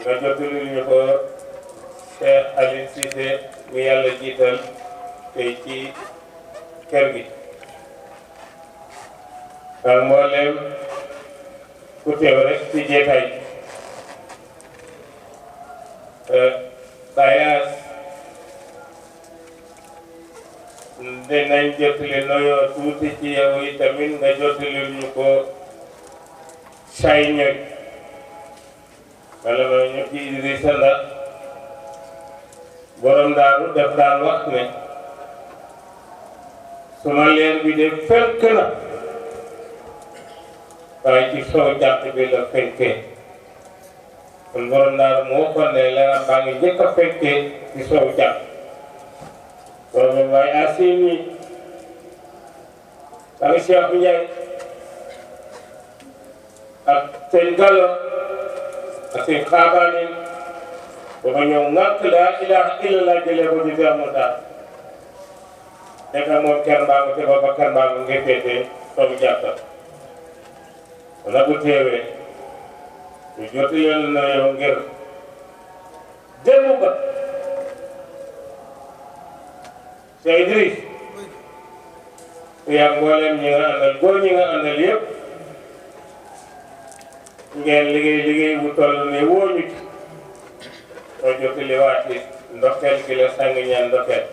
nga jottali ñu ko Cheikh Aliou Cissé mi yàlla jiital tey ci kër gi ak mboolem ku teew rek ci jeetaay bayaas dinañ jottali noyoo tuuti ci yow yi tamit nga jottali ñu ko say ñoy wala ma ñu ci Idrissa Ndax borom daaru def daan wax ne suma leen bi de fenk na waaye ci soo jant bi la fenkee kon borom daaru moo waxoon ne leeram baa ngi njëkk a fenkee ci soo jant borom waaye asini baa ngi Cheikh Ndiaye ak seen Gallo ak seen xaabaanin dafa ñëw ŋàkk laa ilaaha illallah jëlee ko ci Cheikh Moussa nekk moom kenn mbaa nga te ba kenn mbaa nga ngay féetee soobu jàkka wala bu teewee ñu joti leen na yow ngir démb ba Cheikh Idriss yaa mboolem ñi nga àndal góor ñi nga àndal yëpp ngeen liggéey bu toll ne wóoñu ci soo jottali waat it ndokkeel ki la sang ñaan ndokkeel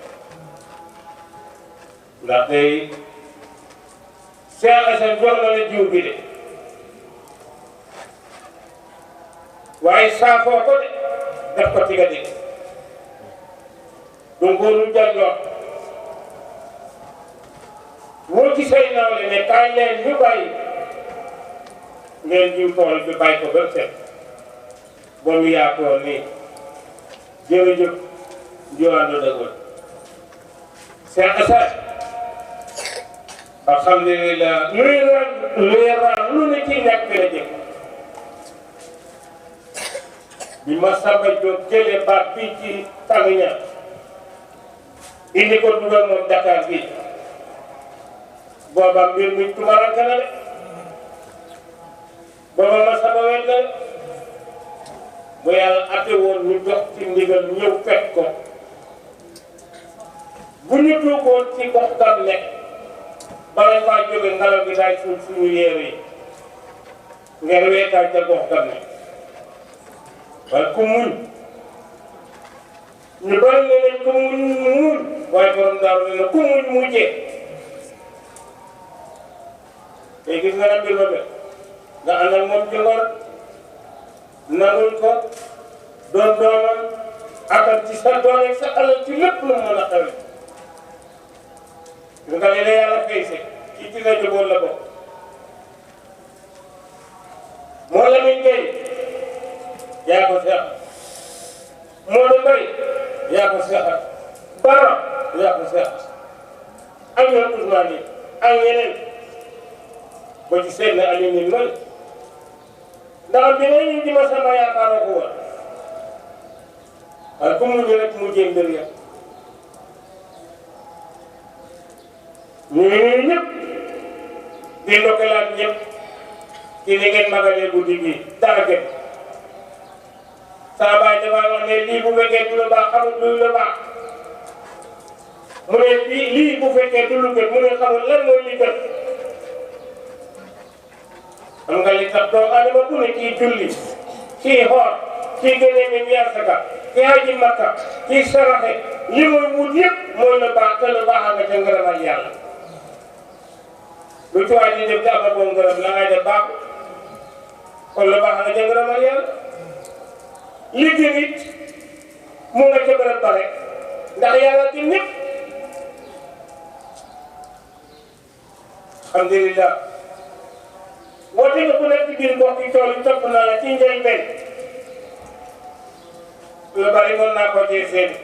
ndax tey Cheikh Assane jox na la jiw bi de waaye saafoo ko de def ko ci nga dégg donc lu jar yoon woo ci say nawle ne kaay leen ñu bàyyi ngeen jiw tool bi bàyyi ko ba set ba mu yaatoo nii jërëjëf jiwaandu dëggoon Cheikh Assane alhamdulilah luy raam lu ne ci nekk la jëkk bi ma Samba Diop jëlee baat bii ci Tanguña indi ko dugal moom Dakar bi booba mbir mi tumaranke na de booba ma Samba wet na bu yàlla ate woon ñu jox ci ndigal ñëw fekk ko bu ñu tuugoon ci gox gam nekk bala ñu faa jóge ngelaw gi daay suul suñu yéer yi ngeen weetaay ca gox gam nekk waaye ku muñ ñu bari ne nañ ku muñ waaye borom daaru ne na ku muñ mujjee te gis nga mbir ba mel nga ànd ak moom ci ngor nangul ko doon doomam atal ci sa doole sa alal ci lépp lu mën a xew nga ne la yàlla fay si ci ci la jógoon la bokk moo la muy ngay yaa ko seex moo la mbay yaa ko seexal bara yaa ko seexal ak ñoom Ousmane yi ak ñeneen ba ci seen na Aliou ni mal ndax bi ne ñu di ma sama yaakaaroo ko woon waaye ku mujj rek mujjee mbir ya ñu ñëpp di ndokkalaat ñëpp ci ni ngeen magalee guddi gi dara gën saa baay dafa wax ne lii bu fekkee du lu baax xamul lu lu baax mu ne lii bu fekkee du lu gën mu ne xamul lan mooy li gën xam nga li tax doomu aadama bu ne kii julli kii xoor kii gënee mi ñaar saka kii aji makka kii saraxe li muy wut yëpp mooy lu baax te lu baax a nga ca ngërëmal yàlla lu ci waay di def di am ak moom ngërëm la ngay def baax kon lu baax a nga ca ngërëmal yàlla li gën it mu nga ca bërëb ba rek ndax yàlla ci ñëpp alhamdulillah woote nga ku nekk ci biir mbokk yi tool yi topp naa la ci njëlbeen lu bari mën naa ko cee seede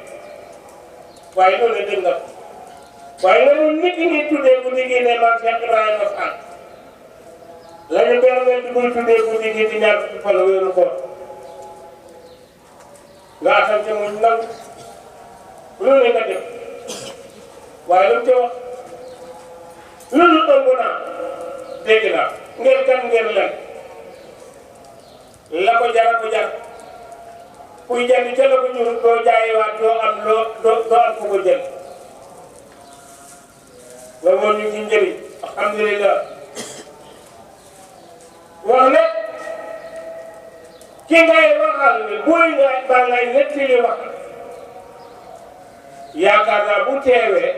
waaye loolu la dégg nga waaye nga ñun nit ñi tuddee guddi gi ne maam Cheikh Ibrahima Fall la ñu benn di koy tuddee guddi gi di ñaar fukki fan wéeru koor nga atal ca muñ nangu loolu nga def waaye lu mu ca wax loolu ëmb naa dégg naa ngeen kan ngeen lan la ko jar kuy jënd ca la ko ñurut doo jaayewaat doo am ko ko jënd nga woon ñu ci njëriñ alhamdulillah wax ne ki ngay waxal ne buy nga ba ngay nettali wax yaakaar naa bu teewee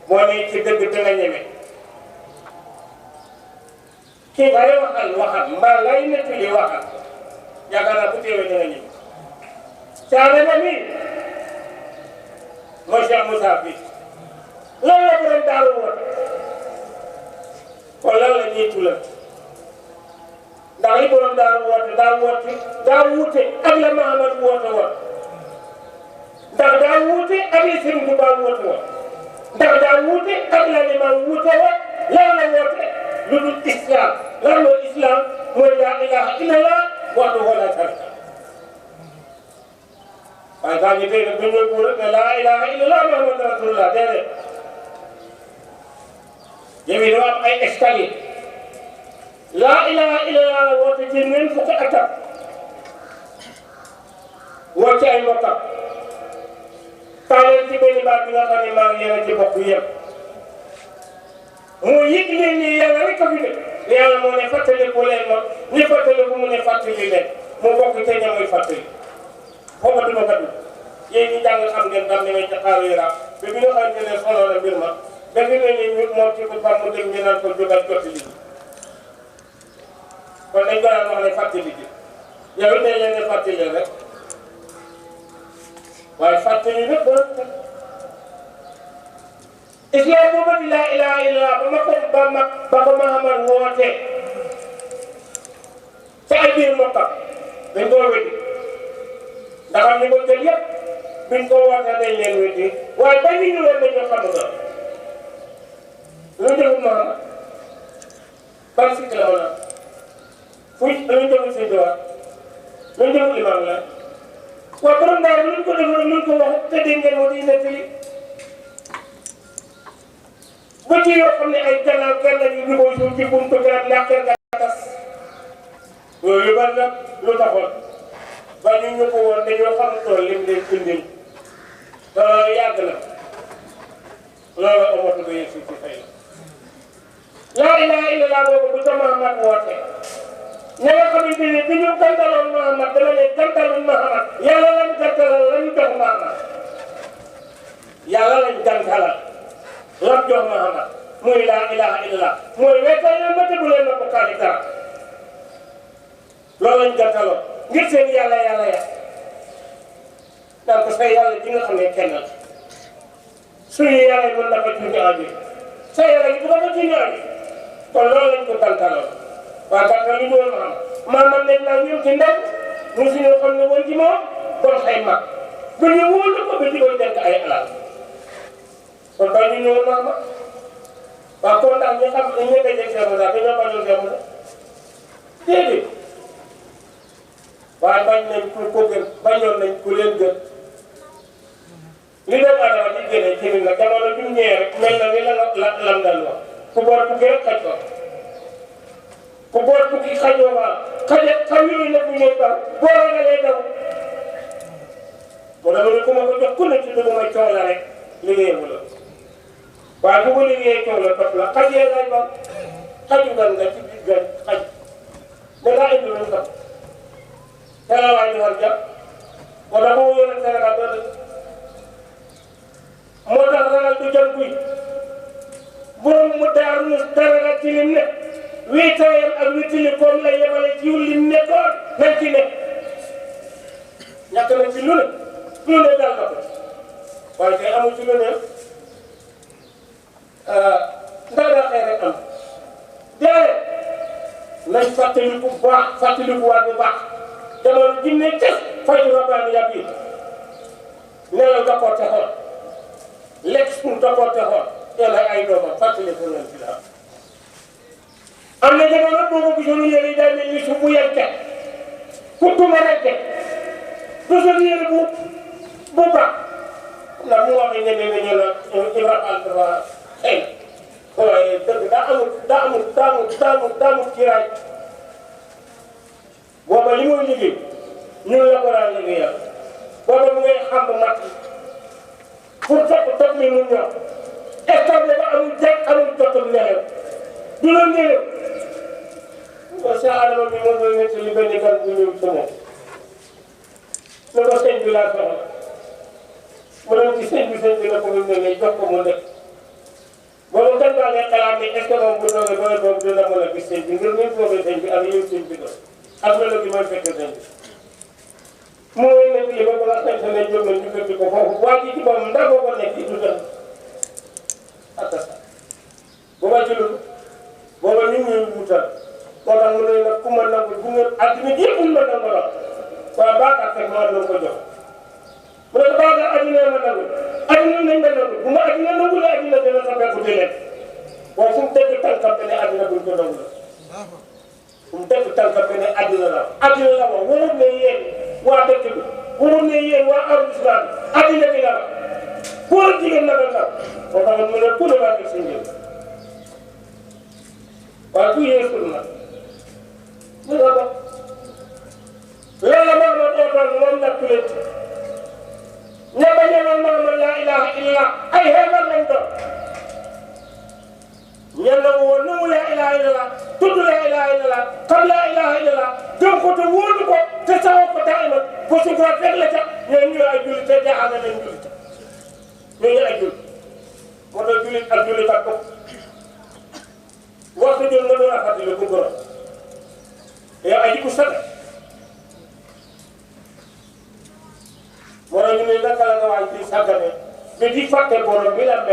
moo ne ci dëgg danga ñeme ki ngay waxal mbaa ngay nettali waxal yaakaar naa bu teewee danga ñeme caane na mi mooy Cheikh Moussa bi lan la borom daaru woote kon lan la ñiitu la ndax li borom daaru woote daa wuute ak la Mahamad woote woon ndax daa wuute ak li Sëriñ Tuubaa woote woon ndax daa wuute ak la Limaam wuute woon lan la woote lu dul islam lan mooy islam mooy laa ilaaha illallah wahdahu laa shariika lahu waaye gaa ñi tey nag dañoo ko rek ne laa ilaaha illallah Muhammadu rasulullah déedéet yow it am ay escalier laa ilaaha illallah la woote ci ñeent fukki atam woo ci ay mbokkam taaleen ci benn baat bi nga xam ne maa ngi yéen a ci bokk yëpp mu yëg leen ni yàlla rek a fi nekk yàlla moo ne fàttaliku leen ma ñu fàttaliku mu ne fàttali leen mu bokk ca ña muy fàttali foofa duma ko dugg yéen ñi jàng xam ngeen dam ne may ca xaaru yi raam bi nga xamante ne solo na mbir ma dafa ne ni moom ci ko fam mu dem ñu naan ko jógal jot li kon dañ ko daan wax ne fàttali ji yow it dañ leen ne fàttali rek waaye fàttali nag islam boobu di laa ilaaha illallah ba ko Mahamad woote ca ay biir mbokkam dañ koo weddi ndax am ñu ko jël yëpp biñ ko wootee dañ leen weddi waaye ba ñu ñëwoon dañoo xam nga lu jëful Mahamad ban sikk la woon fuy lu jëful Sëñ Tuubaa lu jëful Limaam la waaw borom daal luñ ko defal luñ ko wax te dégg ngeen moo di nettali ba ci yoo xam ne ay gannaaw kenn lañu ñu koy suuf ci buntu garab ndax kenn nga tas loolu yu bari nag lu taxoon ba ñu ko woon dañoo xam tool lim leen bindil te loolu yàgg na loolu amatu ba yëg si ci fay la laa ilaaha illallah boobu bu ca Mahamad woote ña nga xamante ne bi ñu gantaloon Mahamad dama ne gantaluñ Mahamad yàlla lañ gantalal lañ jox Mahamad yàlla lañ gantalal lam jox Mahamad muy laa ilaaha illallah mooy weesoo leen ma tegu leen ma bokkaale dara loolu lañ gantaloon ngir seen yàlla ya donc sa yàlla ji nga xam ne kenn la suñu yàlla yi mën na ko junj aajo sa yàlla yi bu ko junj aajo kon loolu lañ ko gantaloon waaw gàttal li ñu woon Mahamad nekk naa ñëw ci ndaw mosuñu xam ne woon ci moom kon xëy mag ba ñu wóolu ko ba di ko jënd ay alal kon ba ñu ñëwoon Mahamad waaw kon daal ñu xam ne ñebe jeeg Cheikh Moussa dañoo bañoon Cheikh Moussa déedéet waaye bañ nañ ku ko gën bañoon nañ ku leen gën li doomu aadama di génne ci nit nag jamono bi mu ñëwee rek mel na ni lam daan wax ku boor ku gën xaj ko ku boor ku kii xajoo waaw xaj yooyu nag bu ñëw daw boole nga lay daw moo dama ne ku ma ko jox ku ne ci dugg ma coow la rek liggéeyamu la waaye bu ko liggéeyee coow la topp la xaj yee lay ba xaju gan nga ci biir gan xaj mais daa indi lu sax te la waay di war jàpp moo tax mu yore Sénégal doon moo tax ragal du jëm kuy borom mu daaru dara ci lim ne wii tawayam ak wii tili koom la yemale ci yu lim nekkoon nañ ci ne ñàkk nañ ci lu ne daal na ko waaye tey amul ci lu ne ndax daa xëy rek am déedéet nañ fàttaliku bu baax fàttalikuwaat bu baax jamono ji ne cas fay rabbaani yàgg yi nelaw da koo texoon lekk pour da koo texoon yàlla ay doomam fàttaliku nañ ci daal am na jamono boo ko gisoon yére yi day mel ni su bu yente ku tuma rente du sol yére bu baax ndax mu wax ne ne ñu la Ibrahima Alpha xëy na waaye dëgg daa amul kiraay booba li mooy liggéey ñun la ko daan liggéeyal booba mu ngay xam mat pour topp mi mun ñor état ba amul jag amul jotul nelew du la nelew parce que Adama bi moo koy nekk li benn gan bu ñëw ci moom ne ko sëñ bi laa soxla mu dem ci sëñ bi la ko mu ne jox ko mu nekk boobu kan baa ngay xalaat ni est-ce que moom bu doogee ba boobu dina mën a gis sëñ bi ngir ñu foogee sëñ bi ak yow sëñ bi doon ak melo bi mooy fekk sëñ bi mooy nekk li ba nga xamante ne jóg na ñu fekk ko foofu waa ji ci moom ndax boo ko nekk du dem attasa booba ci lu booba nit ñi wutal moo tax mu ne nag ku ma nangu bu ngeen adduna bi yëpp ma nangu la waaw baakaar fekk ma nangu ko jox mu ne baakaar adduna ma nangu adduna nañ ma nangu bu ma adduna nangu la adduna dina sa fekk di leen waaye fu mu teg tànkam ne adduna buñ ko nangu la fu mu teg tànkam ne adduna la wax wóorul ne yéen waa dëkk bi wóorul ne yéen waa arrondissement bi adduna bi la góor jigéen na nga moo tax mu ne ku ne maa ngi si njëriñ waaye ku yeesul na mu nga bokk loolu moo doon ootoon moom nag ku leen ña ba ñëwoon Muhammad laa ilaha illa ay xeebar lañ doon ña la woon nu mu laa ilaha illa tudd laa ilaha illa xam laa ilaha illa gëm ko te wóolu ko te saxoo ko daayiman ba su ko fekk la ca ñoom ñu ay jullit te jaaxal nañ jullit ñooñu ay jullit moo tax jullit ak jullit ak bopp waxtu jot nga doon a fàttali ko borom yow ay jikko sag moo tax ñu ne naka la nga waay di sàggane ba di fàtte borom bi la